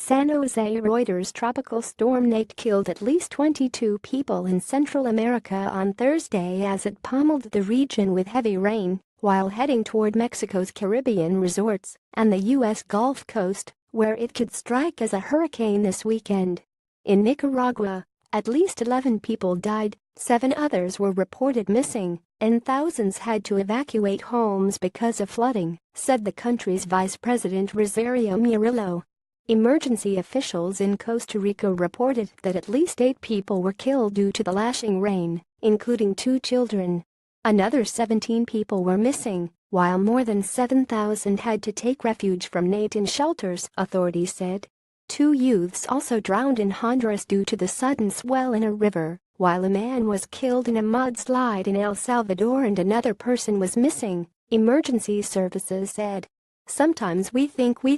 San Jose. Reuters. Tropical storm Nate killed at least 22 people in Central America on Thursday as it pummeled the region with heavy rain while heading toward Mexico's Caribbean resorts and the U.S. Gulf Coast, where it could strike as a hurricane this weekend. In Nicaragua, at least 11 people died, 7 others were reported missing, and thousands had to evacuate homes because of flooding, said the country's Vice President Rosario Murillo. Emergency officials in Costa Rica reported that at least 8 people were killed due to the lashing rain, including 2 children. Another 17 people were missing, while more than 7,000 had to take refuge from Nate in shelters, authorities said. 2 youths also drowned in Honduras due to the sudden swell in a river, while a man was killed in a mudslide in El Salvador and another person was missing, emergency services said. Sometimes we think we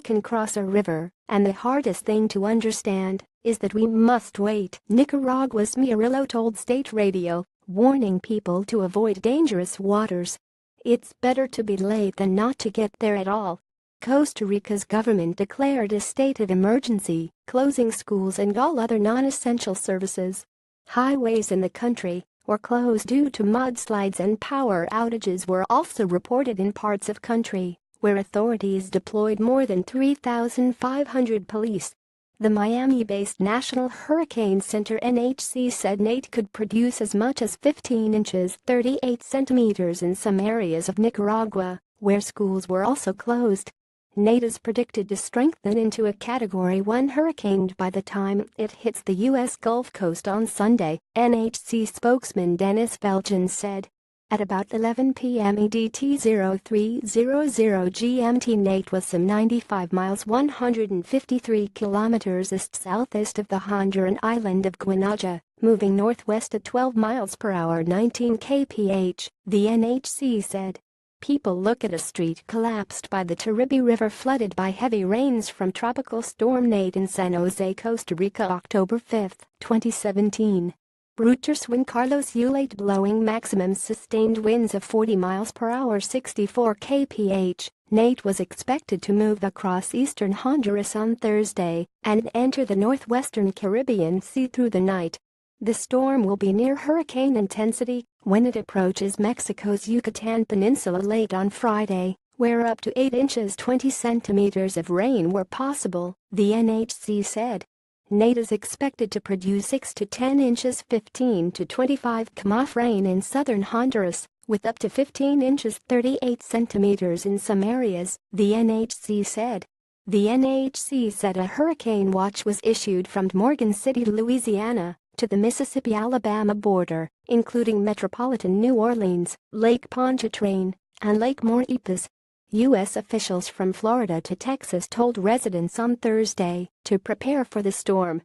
can cross a river, and the hardest thing to understand is that we must wait, Nicaragua's Murillo told state radio, warning people to avoid dangerous waters. It's better to be late than not to get there at all. Costa Rica's government declared a state of emergency, closing schools and all other non-essential services. Highways in the country were closed due to mudslides and power outages were also reported in parts of country where authorities deployed more than 3,500 police. The Miami-based National Hurricane Center (NHC) said Nate could produce as much as 15 inches (38 centimeters) in some areas of Nicaragua, where schools were also closed. Nate is predicted to strengthen into a Category 1 hurricane by the time it hits the U.S. Gulf Coast on Sunday, NHC spokesman Dennis Belgin said. At about 11 p.m. EDT 0300 GMT, Nate was some 95 miles (153 kilometers) east-southeast of the Honduran island of Guanaja, moving northwest at 12 miles per hour 19 kph, the NHC said. People look at a street collapsed by the Taribi River flooded by heavy rains from Tropical Storm Nate in San Jose, Costa Rica, October 5, 2017. Reuters. Wind Carlos Ulate blowing maximum sustained winds of 40 miles per hour 64 kph. Nate was expected to move across eastern Honduras on Thursday and enter the northwestern Caribbean Sea through the night. The storm will be near hurricane intensity when it approaches Mexico's Yucatan Peninsula late on Friday, where up to 8 inches (20 centimeters) of rain were possible, the NHC said. Nate is expected to produce 6 to 10 inches (15 to 25 km) of rain in southern Honduras, with up to 15 inches (38 centimeters) in some areas, the NHC said. The NHC said a hurricane watch was issued from Morgan City, Louisiana, to the Mississippi-Alabama border, including metropolitan New Orleans, Lake Pontchartrain, and Lake Mauritpas. U.S. officials from Florida to Texas told residents on Thursday to prepare for the storm.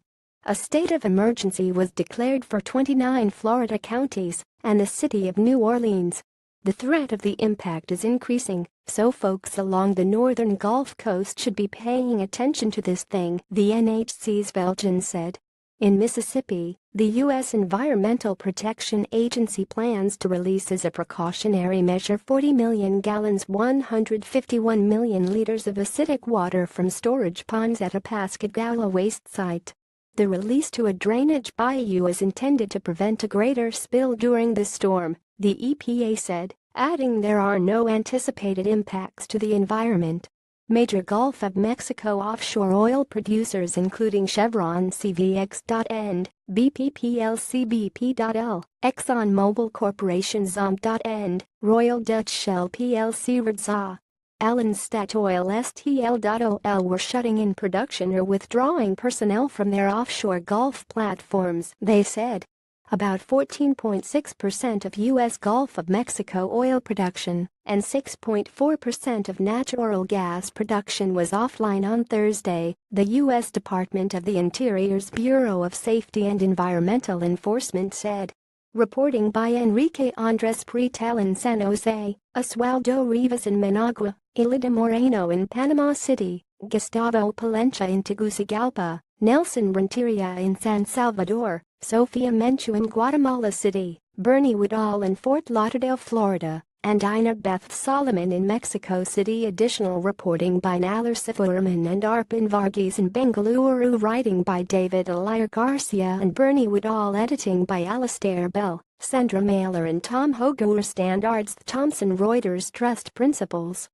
A state of emergency was declared for 29 Florida counties and the city of New Orleans. The threat of the impact is increasing, so folks along the northern Gulf Coast should be paying attention to this thing, the NHC's Belgin said. In Mississippi, the U.S. Environmental Protection Agency plans to release as a precautionary measure 40 million gallons 151 million liters of acidic water from storage ponds at a Pascagoula waste site. The release to a drainage bayou is intended to prevent a greater spill during the storm, the EPA said, adding there are no anticipated impacts to the environment. Major Gulf of Mexico offshore oil producers including Chevron CVX.End, BP plc BP.L, ExxonMobil Corporation ZOM.End, Royal Dutch Shell plc Redza, and Statoil STL.OL were shutting in production or withdrawing personnel from their offshore Gulf platforms, they said. About 14.6% of U.S. Gulf of Mexico oil production and 6.4% of natural gas production was offline on Thursday, the U.S. Department of the Interior's Bureau of Safety and Environmental Enforcement said. Reporting by Enrique Andres Pretel in San Jose, Oswaldo Rivas in Managua, Elida Moreno in Panama City, Gustavo Palencia in Tegucigalpa, Nelson Renteria in San Salvador, Sofia Menchu in Guatemala City, Bernie Woodall in Fort Lauderdale, Florida, and Ina Beth Solomon in Mexico City. Additional reporting by Nalar Sivaram and Arpan Varghese in Bengaluru. Writing by David Elia Garcia and Bernie Woodall. Editing by Alastair Bell, Sandra Mailer and Tom Hogarth. Standards Thomson Reuters Trust Principles.